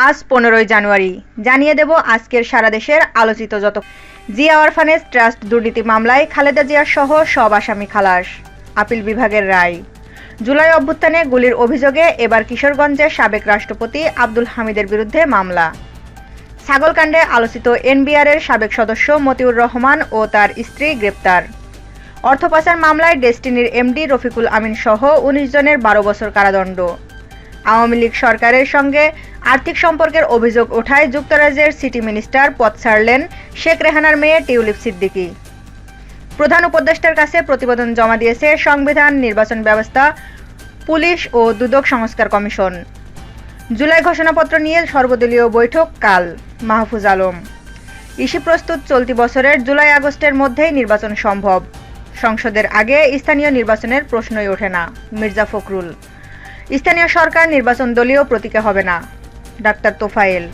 আজ 15ই জানুয়ারি জানিয়ে দেব আজকের সারা দেশের আলোচিত যত জিয়া অরফানেজ ট্রাস্ট দুর্নীতি মামলায় খালেদা জিয়া সহ সব আসামি খালাস, আপিল বিভাগের রায়। জুলাই অভ্যুত্থানে গুলির অভিযোগে এবার কিশোরগঞ্জের সাবেক রাষ্ট্রপতি আব্দুল হামিদের বিরুদ্ধে মামলা। ছাগলকাণ্ডে আলোচিত এনবিআরের সাবেক সদস্য মতিউর রহমান ও তার স্ত্রী গ্রেপ্তার। অর্থ পাচার মামলায় ডেস্টিনির এমডি রফিকুল আমিন সহ 19 জনের 12 বছর কারাদণ্ড। আওয়ামী লীগ সরকারের সঙ্গে আর্থিক সম্পর্কের অভিযোগ ওঠায় যুক্তরাজ্যের সিটি মিনিস্টার পদ ছাড়লেন শেখ রেহানার মেয়ে টিউলিপ সিদ্দিকী। প্রধান উপদেষ্টার কাছে প্রতিবেদন জমা দিয়েছে সংবিধান, নির্বাচন ব্যবস্থা, পুলিশ ও দুদক সংস্কার কমিশন। জুলাই ঘোষণাপত্র নিয়ে সর্বদলীয় বৈঠক কাল, মাহফুজ আলম। ইসি প্রস্তুত চলতি বছরের জুলাই-আগস্টের মধ্যেই নির্বাচন সম্ভব। সংসদের আগে স্থানীয় নির্বাচনের প্রশ্নই ওঠে না, মির্জা ফখরুল। স্থানীয় সরকার নির্বাচন দলীয় প্রতীকে হবে না, ডাক্তার তোফায়েল।